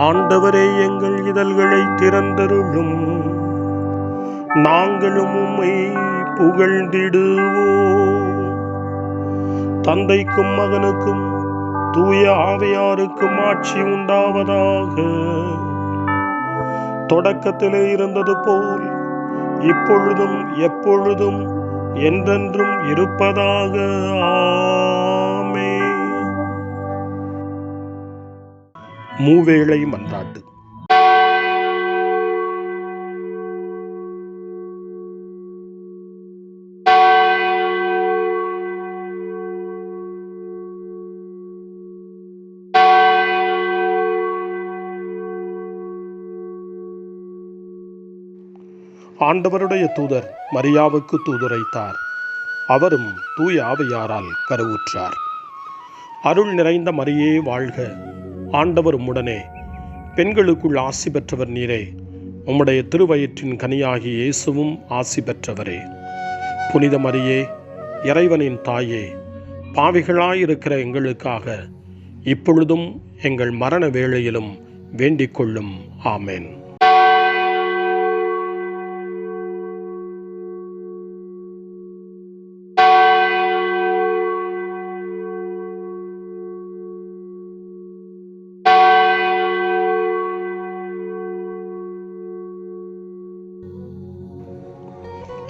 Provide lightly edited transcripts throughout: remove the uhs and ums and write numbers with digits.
ஆண்டவரே, எங்கள் இதழ்களை திறந்தருளும், நாங்களும் உம்மை புகழ்ந்திடுவோம். தந்தைக்கும் மகனுக்கும் தூய ஆவியாருக்கும் ஆட்சி உண்டாவதாக. தொடக்கத்திலே இருந்தது போல் இப்பொழுதும் எப்பொழுதும் என்றென்றும் இருப்பதாக. ஆமென். மூவேளை மன்றாட்டு. ஆண்டவருடைய தூதர் மரியாவுக்கு தூதுரைத்தார். அவரும் தூய ஆவியாரால் கருவுற்றார். அருள் நிறைந்த மரியே வாழ்க, ஆண்டவர் உம்முடனே, பெண்களுக்குள் ஆசி பெற்றவர் நீரே. உம்முடைய திருவயிற்றின் கனியாகிய இயேசுவும் ஆசி பெற்றவரே. புனித மரியே, இறைவனின் தாயே, பாவிகளாயிருக்கிற எங்களுக்காக இப்பொழுதும் எங்கள் மரண வேளையிலும் வேண்டிக் கொள்ளும். ஆமென்.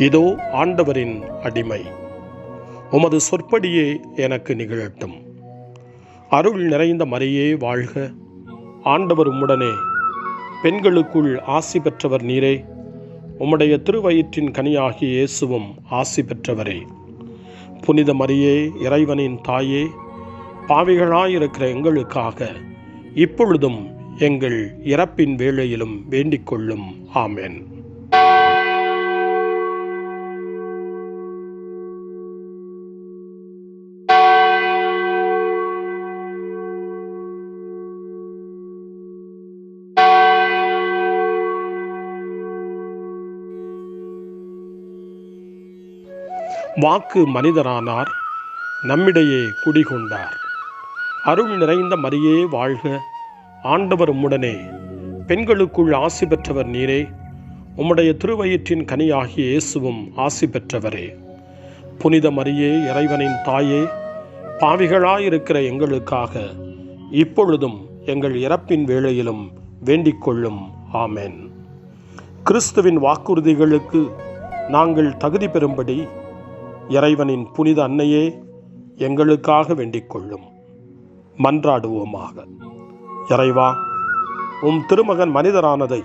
இதோ ஆண்டவரின் அடிமை, உமது சொற்படியே எனக்கு நிகழட்டும். அருள் நிறைந்த மரியே வாழ்க, ஆண்டவர் உம்முடனே, பெண்களுக்குள் ஆசி பெற்றவர் நீரே. உம்முடைய திருவயிற்றின் கனியாகிய இயேசுவும் ஆசி பெற்றவரே. புனித மரியே, இறைவனின் தாயே, பாவிகளாயிருக்கிற எங்களுக்காக இப்பொழுதும் எங்கள் இறப்பின் வேளையிலும் வேண்டிக் கொள்ளும். ஆமென். வாக்கு மனிதரானார், நம்மிடையே குடிகொண்டார். அருள் நிறைந்த மரியே வாழ்க, ஆண்டவர் உம்முடனே, பெண்களுக்குள் ஆசி பெற்றவர் நீரே. உம்முடைய திருவயிற்றின் கனியாகிய இயேசுவும் ஆசி பெற்றவரே. புனித மரியே, இறைவனின் தாயே, பாவிகளாயிருக்கிற எங்களுக்காக இப்பொழுதும் எங்கள் இறப்பின் வேளையிலும் வேண்டிக் கொள்ளும். ஆமென். கிறிஸ்துவின் வாக்குறுதிகளுக்கு நாங்கள் தகுதி பெறும்படி இறைவனின் புனித அன்னையே, எங்களுக்காக வேண்டிக் கொள்ளும். மன்றாடுவோமாக. இறைவா, உம் திருமகன் மனிதரானதை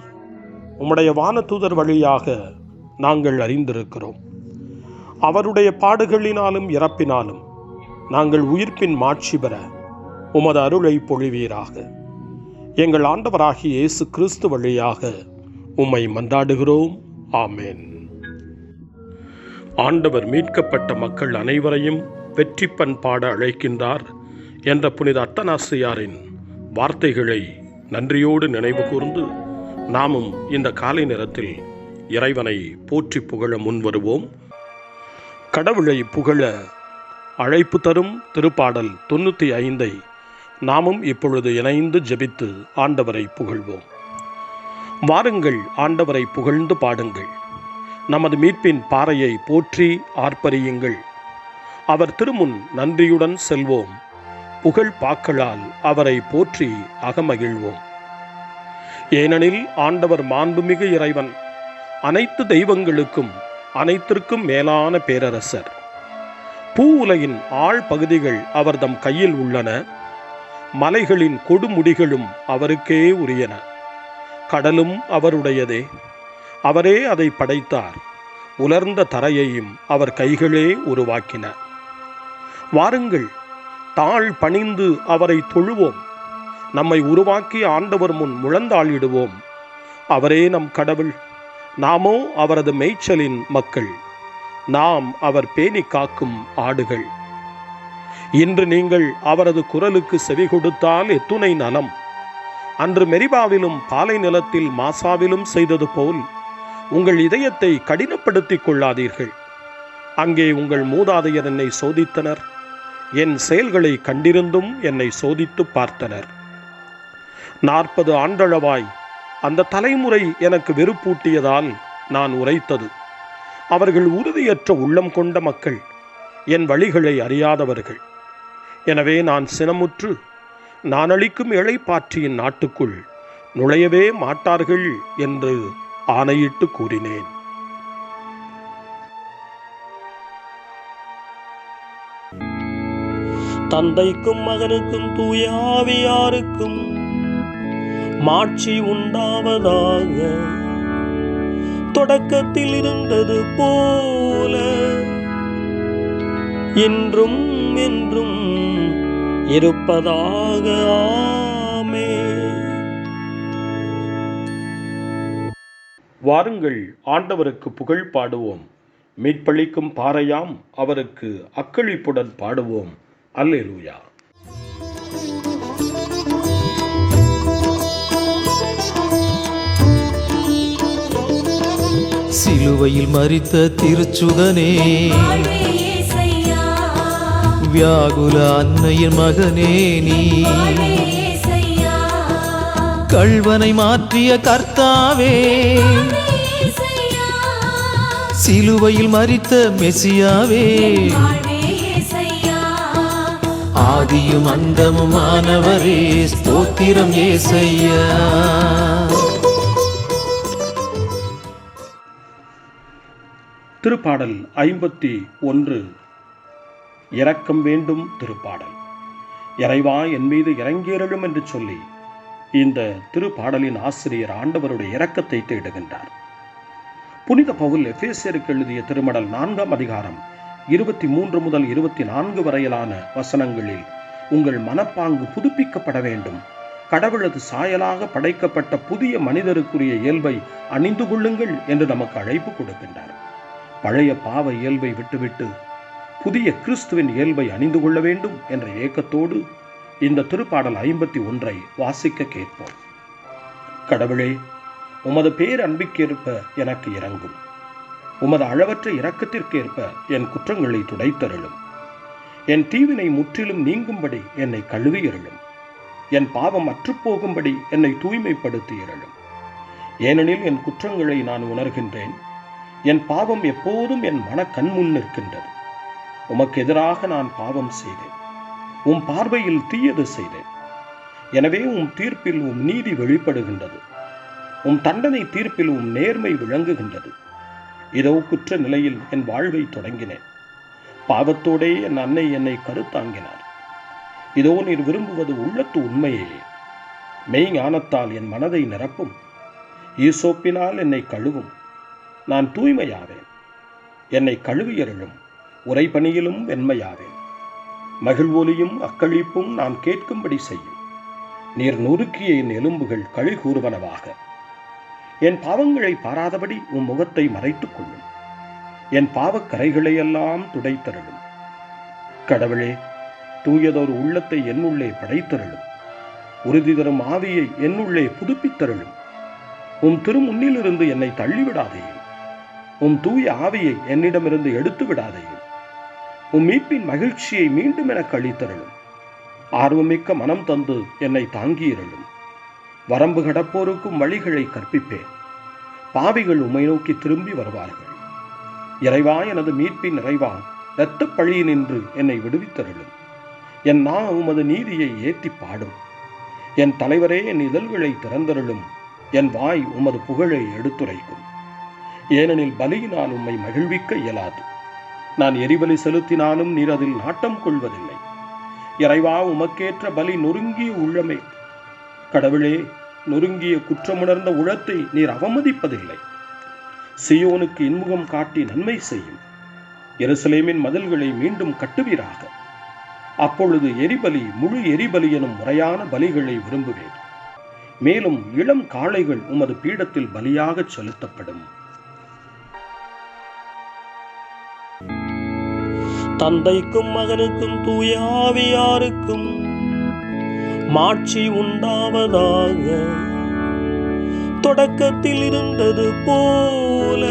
உம்முடைய வானதூதர் வழியாக நாங்கள் அறிந்திருக்கிறோம். அவருடைய பாடுகளினாலும் இறப்பினாலும் நாங்கள் உயிர்ப்பின் மாட்சி பெற உமது அருளை பொழிவீராக. எங்கள் ஆண்டவராகிய இயேசு கிறிஸ்து வழியாக உம்மை மன்றாடுகிறோம். ஆமென். ஆண்டவர் மீட்கப்பட்ட மக்கள் அனைவரையும் வெற்றி பண்பாட அழைக்கின்றார் என்ற புனித அத்தனாசியாரின் வார்த்தைகளை நன்றியோடு நினைவு கூர்ந்து நாமும் இந்த காலை நேரத்தில் இறைவனை போற்றி புகழ முன்வருவோம். கடவுளை புகழ அழைப்பு தரும் திருப்பாடல் 95 நாமும் இப்பொழுது இணைந்து ஜெபித்து ஆண்டவரை புகழ்வோம். வாருங்கள், ஆண்டவரை புகழ்ந்து பாடுங்கள். நமது மீட்பின் பாறையை போற்றி ஆர்ப்பரியுங்கள். அவர் திருமுன் நன்றியுடன் செல்வோம். புகழ் பாக்களால் அவரை போற்றி அகமகிழ்வோம். ஏனெனில் ஆண்டவர் மாண்புமிகு இறைவன், அனைத்து தெய்வங்களுக்கும் அனைத்திற்கும் மேலான பேரரசர். பூ உலகின் ஆழ் பகுதிகள் அவர்தம் கையில் உள்ளன. மலைகளின் கொடுமுடிகளும் அவருக்கே உரியன. கடலும் அவருடையதே, அவரே அதை படைத்தார். உலர்ந்த தரையையும் அவர் கைகளே உருவாக்கினார். வாருங்கள், தாழ் பணிந்து அவரை தொழுவோம். நம்மை உருவாக்கி ஆண்டவர் முன் முழந்தாளிடுவோம். அவரே நம் கடவுள், நாமோ அவரது மேய்ச்சலின் மக்கள். நாம் அவர் பேணி காக்கும் ஆடுகள். இன்று நீங்கள் அவரது குரலுக்கு செவி கொடுத்தால் எத்துணை நலம். அன்று மெரிபாவிலும் பாலை நிலத்தில் மாசாவிலும் செய்தது போல் உங்கள் இதயத்தை கடினப்படுத்திக் கொள்ளாதீர்கள். அங்கே உங்கள் மூதாதையர் என்னை சோதித்தனர். என் செயல்களை கண்டிருந்தும் என்னை சோதித்து பார்த்தனர். 40 ஆண்டளவாய் அந்த தலைமுறை எனக்கு வெறுப்பூட்டியதால் நான் உரைத்தது. அவர்கள் உறுதியற்ற உள்ளம் கொண்ட மக்கள், என் வழிகளை அறியாதவர்கள். எனவே நான் சினமுற்று, நான் அளிக்கும் இளைப்பாற்றியின் நாட்டுக்குள் நுழையவே மாட்டார்கள் என்று ஆணையிட்டு கூறினேன். தந்தைக்கும் மகனுக்கும் தூய ஆவியாருக்கும் மாட்சி உண்டாவதாக. தொடக்கத்தில் இருந்தது போல இன்றும் என்றும் இருப்பதாக. ஆமென். வாருங்கள், ஆண்டவருக்கு புகழ் பாடுவோம். மீட்பளிக்கும் பாறையாம் அவருக்கு அக்களிப்புடன் பாடுவோம். அல்லேலூயா. சிலுவையில் மரித்த திருச்சுதனே, வியாகுல அன்னையின் மகனே நீ, கள்வனை மாற்றிய கர்த்தாவே, சிலுவையில் மரித்த மெசியாவே, ஆதியும் அந்தமுமானவரே, ஸ்தோத்திரம் ஏசையா. திருப்பாடல் 51. இரக்கம் வேண்டும் திருப்பாடல். இறைவா, என் மீது இறங்கியருளும் என்று சொல்லி இந்த திருப்பாடலின் ஆசிரியர் ஆண்டவருடைய இரக்கத்தை தேடுகின்றார். புனித பவுல் எபேசியருக்கு எழுதிய திருமடல் 4ஆம் அதிகாரம் 23 முதல் 24 வரையிலான வசனங்களில் உங்கள் மனப்பாங்கு புதுப்பிக்கப்பட வேண்டும், கடவுளது சாயலாக படைக்கப்பட்ட புதிய மனிதருக்குரிய இயல்பை அணிந்து கொள்ளுங்கள் என்று நமக்கு அழைப்பு கொடுக்கின்றார். பழைய பாவ இயல்பை விட்டுவிட்டு புதிய கிறிஸ்துவின் இயல்பை அணிந்து கொள்ள வேண்டும் என்ற ஏக்கத்தோடு இந்த திருப்பாடல் 51 வாசிக்க கேட்போம். கடவுளே, உமது பேரன்பிற்கேற்ப எனக்கு இரங்கும். உமது அளவற்ற இரக்கத்திற்கேற்ப என் குற்றங்களை துடைத்தருளும். என் தீவினை முற்றிலும் நீங்கும்படி என்னை கழுவியருளும். என் பாவம் அற்றுப்போகும்படி என்னை தூய்மைப்படுத்தியருளும். ஏனெனில் என் குற்றங்களை நான் உணர்கின்றேன். என் பாவம் எப்போதும் என் மன கண்முன் நிற்கின்றது. உமக்கு எதிராக நான் பாவம் செய்தேன், உம் பார்வையில் தீயது செய்தேன். எனவே உம் தீர்ப்பில் உம் நீதி வெளிப்படுகின்றது, உம் தண்டனை தீர்ப்பில் உம் நேர்மை விளங்குகின்றது. இதோ குற்ற நிலையில் என் வாழ்வை தொடங்கினேன். பாவத்தோடே என் அன்னை என்னை கருத்தாங்கினார். இதோ நீர் விரும்புவது உள்ளத்து உண்மையே. மெய் ஞானத்தால் என் மனதை நிரப்பும். ஈசோப்பினால் என்னை கழுவும். நான் தூய்மையாவேன். என்னை கழுவியருளும். உரைபணியிலும் வெண்மையாவேன். மகிழ்வொலியும் அக்களிப்பும் நான் கேட்கும்படி செய்யும். நீர் நொறுக்கிய என் எலும்புகள் களி கூறுவனவாக. என் பாவங்களை பாராதபடி உம் முகத்தை மறைத்துக் கொள்ளும். என் பாவக்கரைகளை எல்லாம் துடைத்தருளும். கடவுளே, தூயதொரு உள்ளத்தை என்னுள்ளே படைத்தருளும். உறுதி தரும் ஆவியை என்னுள்ளே புதுப்பித்தருளும். உம் திருமுன்னிலிருந்து என்னை தள்ளிவிடாதேயும். உம் தூய ஆவியை என்னிடமிருந்து எடுத்து விடாதேயும். உம் மீட்பின் மகிழ்ச்சியை மீண்டும் எனக்கு அளித்தருளும். ஆர்வமிக்க மனம் தந்து என்னை தாங்கியிருளும். வரம்பு கடப்போருக்கும் வழிகளை கற்பிப்பேன். பாவிகள் உம்மை நோக்கி திரும்பி வருவார்கள். இறைவா, எனது மீட்பின் இறைவா, இரத்தப் பழியினின்று என்னை விடுவித்தருளும். என் நா உமது நீதியை ஏற்றி பாடும். என் தலைவரே, என் இதழ்களை திறந்தருளும். என் வாய் உமது புகழை எடுத்துரைக்கும். ஏனெனில் பலியினால் உம்மை மகிழ்விக்க இயலாது. நான் எரிபலி செலுத்தினாலும் நீர் அதில் நாட்டம் கொள்வதில்லை. இறைவா, உமக்கேற்ற பலி நொறுங்கிய உள்ளமே. கடவுளே, நொறுங்கிய குற்றமுணர்ந்த உளத்தை நீர் அவமதிப்பதில்லை. சியோனுக்கு இன்முகம் காட்டி நன்மை செய்யும். எருசலேமின் மதில்களை மீண்டும் கட்டுவீராக. அப்பொழுது எரிபலி முழு எரிபலி எனும் முறையான பலிகளை விரும்புவேன். மேலும் இளம் காளைகள் உமது பீடத்தில் பலியாக செலுத்தப்படும். தந்தைக்கும் மகனுக்கும் தூய ஆவியாருக்கும் மாட்சி உண்டாவதாக. தொடக்கத்தில் இருந்தது போல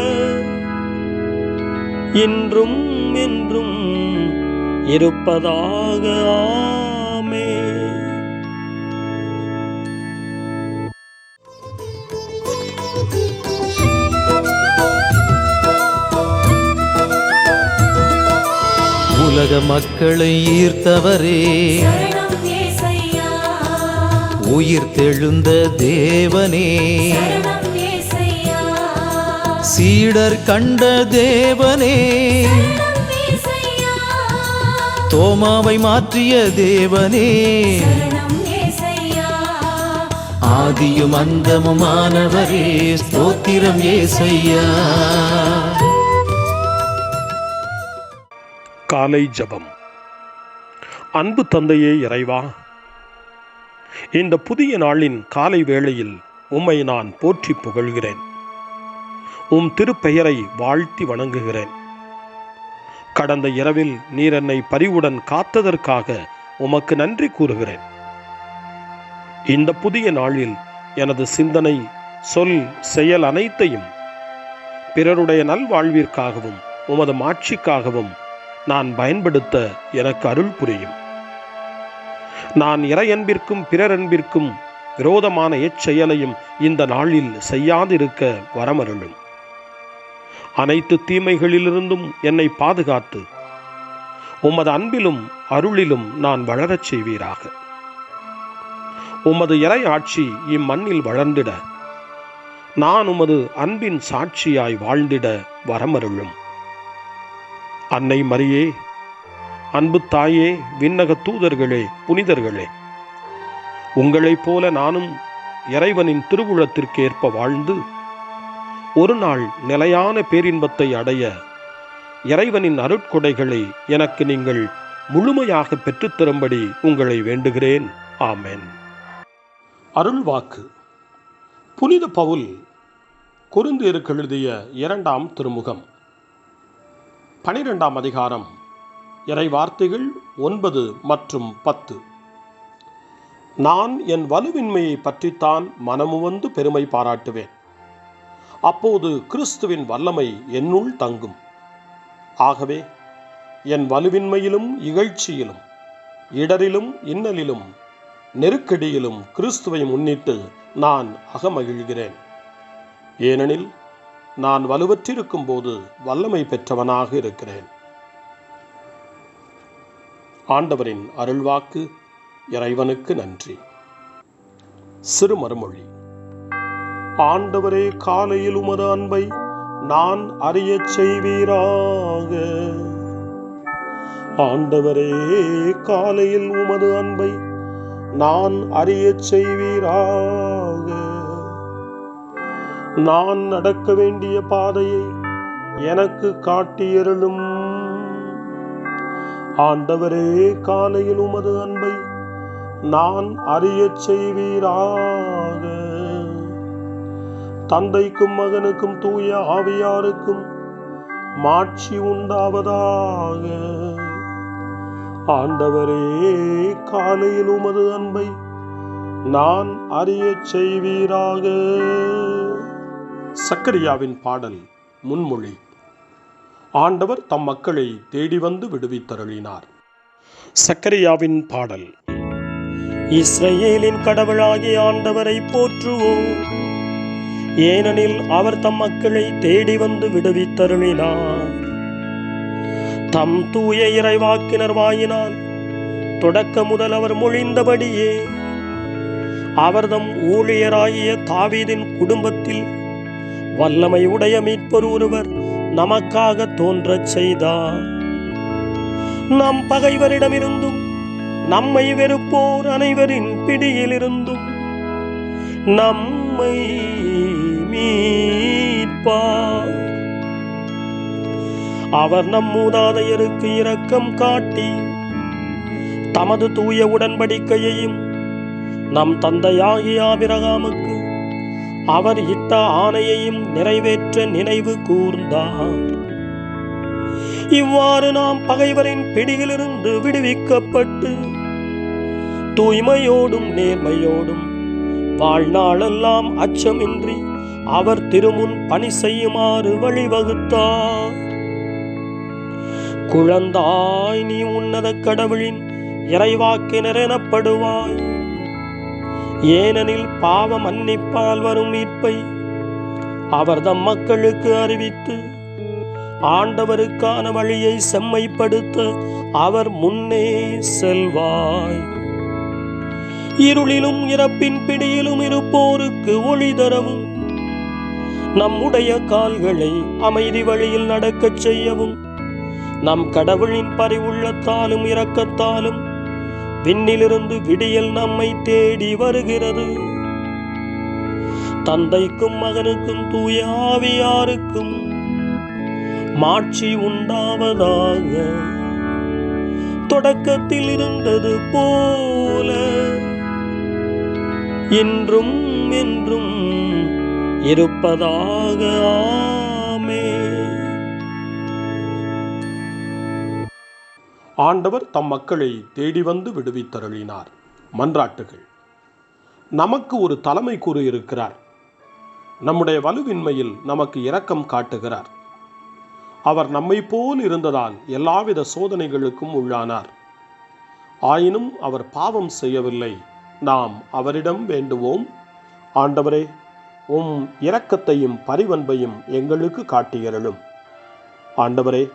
இன்றும் என்றும் இருப்பதாக. ஆமென். மக்களை ஈர்த்தவரே, சரணம் ஏசையா, உயிர் தெழுந்த தேவனே, சரணம் ஏசையா, சீடர் கண்ட தேவனே, சரணம் ஏசையா, தோமாவை மாற்றிய தேவனே, சரணம் ஏசையா, ஆதியும் அந்தமுமானவரே, ஸ்தோத்திரம் ஏசையா. காலை ஜெபம். அன்பு தந்தையே இறைவா, இந்த புதிய நாளின் காலை வேளையில் உம்மை நான் போற்றி புகழ்கிறேன். உம் திருப்பெயரை வாழ்த்தி வணங்குகிறேன். கடந்த இரவில் நீர் என்னை பரிவுடன் காத்ததற்காக உமக்கு நன்றி கூறுகிறேன். இந்த புதிய நாளில் எனது சிந்தனை, சொல், செயல் அனைத்தையும் பிறருடைய நல்வாழ்விற்காகவும் உமது மாட்சிக்காகவும் நான் பயன்படுத்த எனக்கு அருள் புரியும். நான் இறையன்பிற்கும் பிறரன்பிற்கும் விரோதமான எச்செயலையும் இந்த நாளில் செய்யாதிருக்க வரமருளும். அனைத்து தீமைகளிலிருந்தும் என்னை பாதுகாத்து உமது அன்பிலும் அருளிலும் நான் வளரச் செய்வீராக. உமது இறை ஆட்சி இம்மண்ணில் வளர்ந்திட நான் உமது அன்பின் சாட்சியாய் வாழ்ந்திட வரமருளும். அன்னை மரியே, அன்பு தாயே, விண்ணக தூதர்களே, புனிதர்களே, உங்களைப் போல நானும் இறைவனின் திருவுளத்திற்கு ஏற்ப வாழ்ந்து ஒரு நாள் நிலையான பேரின்பத்தை அடைய இறைவனின் அருட்கொடைகளை எனக்கு நீங்கள் முழுமையாக பெற்றுத்தரும்படி உங்களை வேண்டுகிறேன். ஆமென். அருள்வாக்கு. புனித பவுல் கொரிந்தியருக்கு எழுதிய 2ஆம் திருமுகம் 12ஆம் அதிகாரம், இறை வார்த்தைகள் 9 மற்றும் 10. நான் என் வலுவின்மையை பற்றித்தான் மனமுவந்து பெருமை பாராட்டுவேன். அப்போது கிறிஸ்துவின் வல்லமை என்னுள் தங்கும். ஆகவே என் வலுவின்மையிலும் இகழ்ச்சியிலும் இடரிலும் இன்னலிலும் நெருக்கடியிலும் கிறிஸ்துவை முன்னிட்டு நான் அகமகிழ்கிறேன். ஏனெனில் நான் வலுவற்றிருக்கும் போது வல்லமை பெற்றவனாக இருக்கிறேன். ஆண்டவரின் அருள்வாக்கு. இறைவனுக்கு நன்றி. சிறு மறுமொழி. ஆண்டவரே, காலையில் உமது அன்பை நான் அறியச் செய்வீராக. ஆண்டவரே, காலையில் உமது அன்பை நான் அறியச் செய்வீராக. நான் நடக்க வேண்டிய பாதையை எனக்கு காட்டியருளும். ஆண்டவரே, காலையில் உமது அன்பை நான் அறியச் செய்வீராக. தந்தைக்கும் மகனுக்கும் தூய ஆவியாருக்கும் மாட்சி உண்டாவதாக. ஆண்டவரே, காலையில் உமது அன்பை நான் அறியச் செய்வீராக. சக்கரியாவின் பாடல் முன்மொழி. ஆண்டவர் தம் மக்களை தேடி வந்து விடுவித்தருளினார். சக்கரியாவின் பாடல். இஸ்ரவேலின் கடவுளாகிய ஆண்டவரை போற்றுவோம். ஏனெனில் அவர் தம் மக்களை தேடி வந்து விடுவித்தருளினார். தம் தூய இறைவாக்கினர் வாயினால் தொடக்க முதல் அவர் மொழிந்தபடியே அவர்தம் ஊழியராகிய தாவீதின் குடும்பத்தில் வல்லமை உடைய மீட்பர் ஒருவர் நமக்காக தோன்றச் செய்தார். நம் பகைவரிடமிருந்தும் நம்மை வெறுப்போர் அனைவரின் பிடியிலிருந்தும் நம்மை மீட்பார். அவர் நம் மூதாதையருக்கு இரக்கம் காட்டி தமது தூய உடன்படிக்கையையும் நம் தந்தையாகிய ஆபிரகாமுக்கு அவர் இட்ட ஆணையையும் நிறைவேற்ற நினைவு கூர்ந்தார். இவ்வாறு நாம் பகைவரின் பிடியிலிருந்து விடுவிக்கப்பட்டு தூய்மையோடும் நேர்மையோடும் வாழ்நாளெல்லாம் அச்சமின்றி அவர் திருமுன் பணி செய்யுமாறு வழிவகுத்தார். குழந்தாய், நீ உன்னத கடவுளின் இறைவாக்கினர் எனப்படுவாய். ஏனெனில் பாவ மன்னிப்பால் வரும் மீட்பை அவர் தம் மக்களுக்கு அறிவித்து ஆண்டவருக்கான வழியை செம்மைப்படுத்த அவர் முன்னே செல்வாய். இருளிலும் இறப்பின் பிடியிலும் இருப்போருக்கு ஒளி தரவும், நம்முடைய கால்களை அமைதி வழியில் நடக்கச் செய்யவும், நம் கடவுளின் பரிவுள்ளத்தாலும் இரக்கத்தாலும் விண்ணிலிருந்து விடியல் நம்மை தேடி வருகிறது. தந்தைக்கும் மகனுக்கும் தூய ஆவியாருக்கும் மாட்சி உண்டாவதாக. தொடக்கத்தில் இருந்தது போல இன்றும் என்றும் இருப்பதாக. ஆமென். ஆண்டவர் தம் மக்களை தேடி வந்து விடுவித்தருளினார். மன்றாட்டுகள். நமக்கு ஒரு தலைமை கூறு இருக்கிறார். நம்முடைய வலுவின்மையில் நமக்கு இரக்கம் காட்டுகிறார். அவர் நம்மை போல் இருந்ததால் எல்லாவித சோதனைகளுக்கும் உள்ளானார். ஆயினும் அவர் பாவம் செய்யவில்லை. நாம் அவரிடம் வேண்டுவோம், ஆண்டவரே, உம் இரக்கத்தையும் பரிவன்பையும் எங்களுக்கு காட்டியருளும். ஆண்டவரே,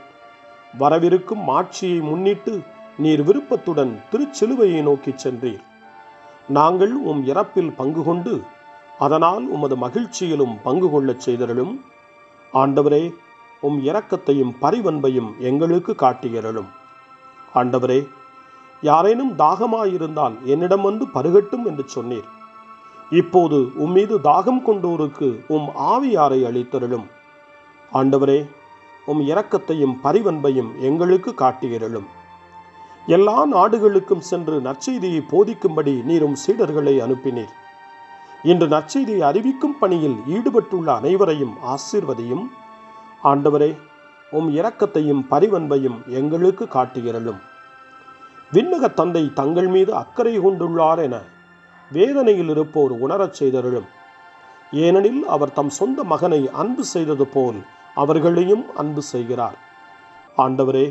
வரவிருக்கும் மாட்சியை முன்னிட்டு நீர் விருப்பத்துடன் திருச்சிலுவையை நோக்கி சென்றீர். நாங்கள் உம் இறப்பில் பங்கு கொண்டு அதனால் உமது மகிழ்ச்சியிலும் பங்கு கொள்ளச் செய்தருளும். ஆண்டவரே, உம் இரக்கத்தையும் பரிவன்பையும் எங்களுக்கு காட்டியருளும். ஆண்டவரே, யாரேனும் தாகமாயிருந்தால் என்னிடம் வந்து பருகட்டும் என்று சொன்னீர். இப்போது உம்மீது தாகம் கொண்டோருக்கு உம் ஆவியாரை அளித்தருளும். ஆண்டவரே, உம் இரக்கத்தையும் பரிவன்பையும் எங்களுக்கு காட்டியருளும். எல்லா நாடுகளுக்கும் சென்று நற்செய்தியை போதிக்கும்படி நீரும் சீடர்களை அனுப்பினீர். இன்று நற்செய்தியை அறிவிக்கும் பணியில் ஈடுபட்டுள்ள அனைவரையும் ஆசீர்வதியும். ஆண்டவரே, உம் இரக்கத்தையும் பரிவன்பையும் எங்களுக்கு காட்டியருளும். விண்ணக தந்தை தங்கள் மீது அக்கறை கொண்டுள்ளார் என வேதனையில் இருப்போர் உணரச் செய்தருளும். ஏனெனில் அவர் தம் சொந்த மகனை அன்பு செய்தது போல் அவர்களையும் அன்பு செய்கிறார். ஆண்டவரே,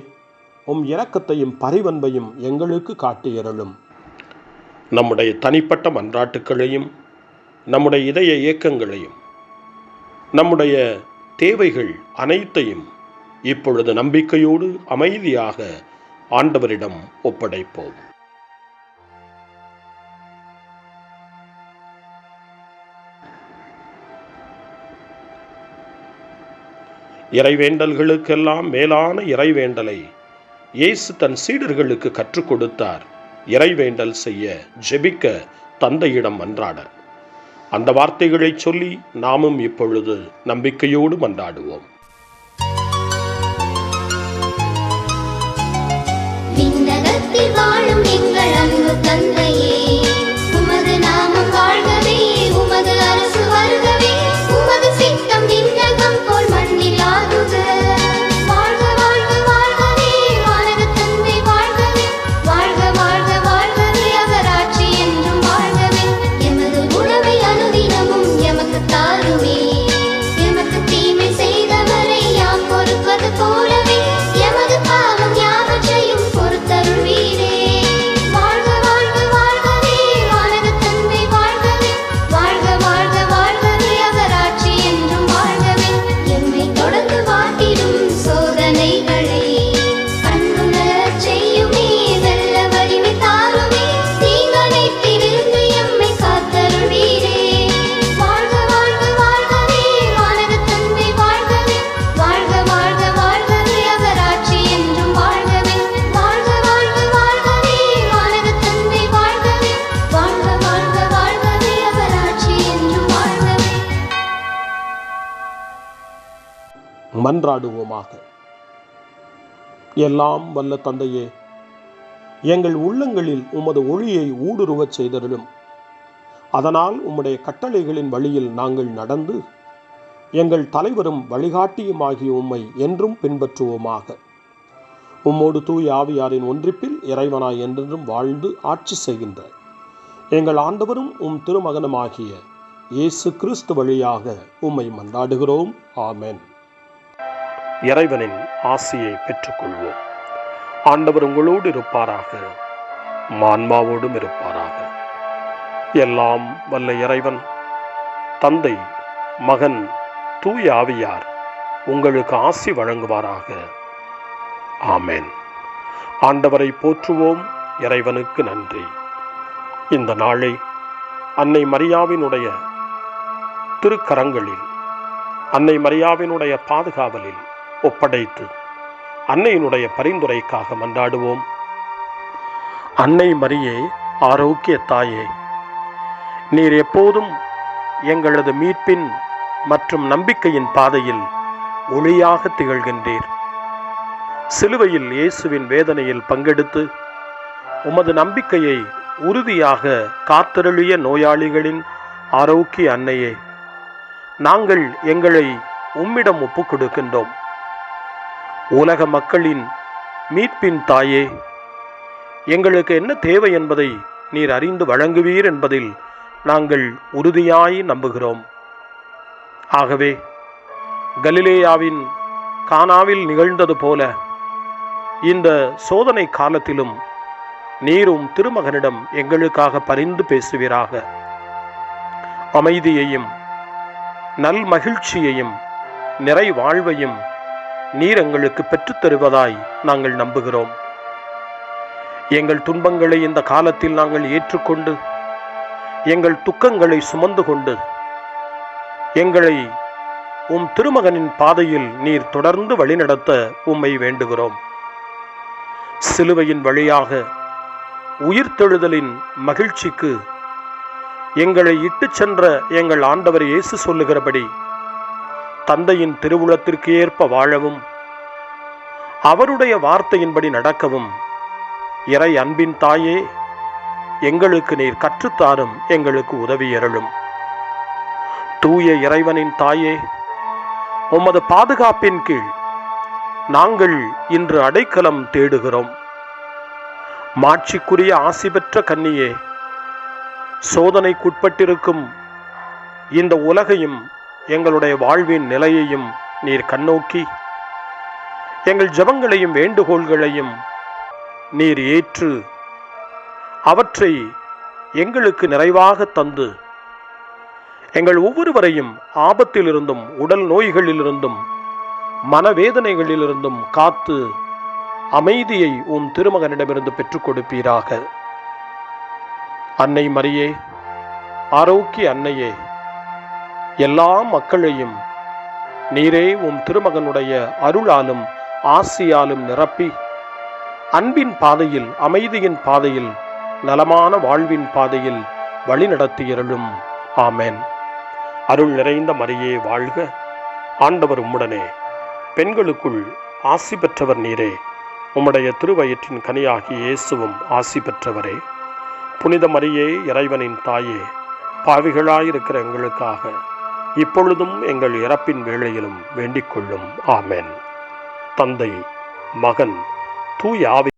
உம் இரக்கத்தையும் பரிவன்பையும் எங்களுக்கு காட்டியருளும். நம்முடைய தனிப்பட்ட மன்றாட்டுக்களையும் நம்முடைய இதய இயக்கங்களையும் நம்முடைய தேவைகள் அனைத்தையும் இப்பொழுது நம்பிக்கையோடு அமைதியாக ஆண்டவரிடம் ஒப்படைப்போம். இறைவேண்டல்களுக்கெல்லாம் மேலான இறைவேண்டலை இயேசு தன் சீடர்களுக்கு கற்றுக் கொடுத்தார். இறைவேண்டல் செய்ய, ஜெபிக்க, தந்தையிடம் மன்றாட. அந்த வார்த்தைகளை சொல்லி நாமும் இப்பொழுது நம்பிக்கையோடு மன்றாடுவோம். விண்ணகத்தில் வாழும் எங்கள் அன்பு தந்தையே, உமது நாமம் வாழ்கவே, உமது அரசு வருகவே, உமது சித்தம் விண்ணகம் போல் மண்ணில் ஆகுக. வாழ்க வாழ்க வாழ்கவே, வானக தந்தை வாழ்கவே, வாழ்க வாழ்க வாழ்கவே, அவர் ஆட்சி என்றும் வாழ்கவே. எமது உணவை அனுதினமும் எமக்கு தாருமே, எமக்கு தீமை செய்தவரை யாம் பொறுப்பது போலவே எமது பாவம் யாவற்றையும் பொறுத்தருள்வீரே. வாழ்க வாழ்க வாழ்கவே, வானக தந்தை வாழ்கவே, வாழ்க வாழ்க வாழ்கவே, அவர் ஆட்சி என்றும் வாழ்கவே. எம்மை தொடர்ந்து வாட்டிடும் சோதனைகளை கண்டுணரச் செய்யுமே, வெல்ல வலிமை தாருமே, தீங்கனைத்திலிருந்து எம்மை காத்தருள்வீரே. வாழ்க வாழ்க வாழ்கவே, வானக தந்தை வாழ்கவே, வாழ்க வாழ்க வாழ்கவே, அவர் ஆட்சி என்றும் வாழ்கவே. வாழ்க வாழ்க வாழ்கவே, வானக தந்தை வாழ்கவே, வாழ்க வாழ்க வாழ்கவே, அவர் ஆட்சி என்றும் வாழ்கவே. மன்றாடுவோமாக. எல்லாம் வல்ல தந்தையே, எங்கள் உள்ளங்களில் உமது ஒளியை ஊடுருவச் செய்தருளும். அதனால் உம்முடைய கட்டளைகளின் வழியில் நாங்கள் நடந்து எங்கள் தலைவரும் வழிகாட்டியுமாகிய உம்மை என்றும் பின்பற்றுவோமாக. உம்மோடு தூய ஆவியாரின் ஒன்றிப்பில் இறைவனாய் என்றென்றும் வாழ்ந்து ஆட்சி செய்கின்ற எங்கள் ஆண்டவரும் உம் திருமகனுமாகிய இயேசு கிறிஸ்து வழியாக உம்மை மன்றாடுகிறோம். ஆமென். இறைவனின் ஆசியை பெற்றுக்கொள்வோம். ஆண்டவர் உங்களோடு இருப்பாராக, ஆன்மாவோடும் இருப்பாராக. எல்லாம் வல்ல இறைவன், தந்தை, மகன், தூய ஆவியார் உங்களுக்கு ஆசி வழங்குவாராக. ஆமென். ஆண்டவரை போற்றுவோம். இறைவனுக்கு நன்றி. இந்த நாளை அன்னை மரியாவினுடைய திருக்கரங்களில், அன்னை மரியாவினுடைய பாதுகாவலில் ஒப்படைத்து அன்னையினுடைய பரிந்துரைக்காக மன்றாடுவோம். அன்னை மரியே, ஆரோக்கிய தாயே, நீர் எப்போதும் எங்களது மீட்பின் மற்றும் நம்பிக்கையின் பாதையில் ஒளியாக திகழ்கின்றீர். சிலுவையில் இயேசுவின் வேதனையில் பங்கெடுத்து உமது நம்பிக்கையை உறுதியாக காத்தருளிய நோயாளிகளின் ஆரோக்கிய அன்னையே, நாங்கள் எங்களை உம்மிடம் ஒப்புக் கொடுக்கின்றோம். உலக மக்களின் மீட்பின் தாயே, எங்களுக்கு என்ன தேவை என்பதை நீர் அறிந்து வழங்குவீர் என்பதில் நாங்கள் உறுதியாய் நம்புகிறோம். ஆகவே கலிலேயாவின் கானாவில் நிகழ்ந்தது போல இந்த சோதனை காலத்திலும் நீரும் திருமகனிடம் எங்களுக்காக பரிந்து பேசுவீராக. அமைதியையும் நல் மகிழ்ச்சியையும் நிறை வாழ்வையும் நீர் எங்களுக்கு பெற்றுத் தருவதாய் நாங்கள் நம்புகிறோம். எங்கள் துன்பங்களை இந்த காலத்தில் நாங்கள் ஏற்றுக்கொண்டு, எங்கள் துக்கங்களை சுமந்து கொண்டு, எங்களை உம் திருமகனின் பாதையில் நீர் தொடர்ந்து வழிநடத்த உம்மை வேண்டுகிறோம். சிலுவையின் வழியாக உயிர்த்தெழுதலின் மகிழ்ச்சிக்கு எங்களை இட்டுச் சென்ற எங்கள் ஆண்டவர் இயேசு சொல்லுகிறபடி தந்தையின் திருவுளத்திற்கு ஏற்ப வாழவும், அவருடைய வார்த்தையின்படி நடக்கவும் இறை அன்பின் தாயே, எங்களுக்கு நீர் கற்றுத்தாரும், எங்களுக்கு உதவியருளும். தூய இறைவனின் தாயே, உமது பாதுகாப்பின் கீழ் நாங்கள் இன்று அடைக்கலம் தேடுகிறோம். மாட்சிக்குரிய ஆசி பெற்ற கன்னியே, சோதனைக்குட்பட்டிருக்கும் இந்த உலகையும் எங்களுடைய வாழ்வின் நிலையையும் நீர் கண்ணோக்கி எங்கள் ஜெபங்களையும் வேண்டுகோள்களையும் நீர் ஏற்று அவற்றை எங்களுக்கு நிறைவாக தந்து எங்கள் ஒவ்வொருவரையும் ஆபத்திலிருந்தும் உடல் நோய்களிலிருந்தும் மனவேதனைகளிலிருந்தும் காத்து அமைதியை உம் திருமகனிடமிருந்து பெற்றுக் கொடுப்பீராக. அன்னை மரியே, ஆரோக்கிய அன்னையே, எல்லா மக்களையும் நீரே உம் திருமகனுடைய அருளாலும் ஆசியாலும் நிரப்பி அன்பின் பாதையில், அமைதியின் பாதையில், நலமான வாழ்வின் பாதையில் வழிநடத்தியருளும். ஆமென். அருள் நிறைந்த மரியே வாழ்க. ஆண்டவர் உம்முடனே, பெண்களுக்குள் ஆசி பெற்றவர் நீரே. உம்முடைய திருவயிற்றின் கனியாகிய இயேசுவும் ஆசி பெற்றவரே. புனித மரியே, இறைவனின் தாயே, பாவிகளாயிருக்கிற எங்களுக்காக இப்பொழுதும் எங்கள் இறப்பின் வேளையிலும் வேண்டிக் கொள்ளும். ஆமென். தந்தை, மகன், தூய ஆவி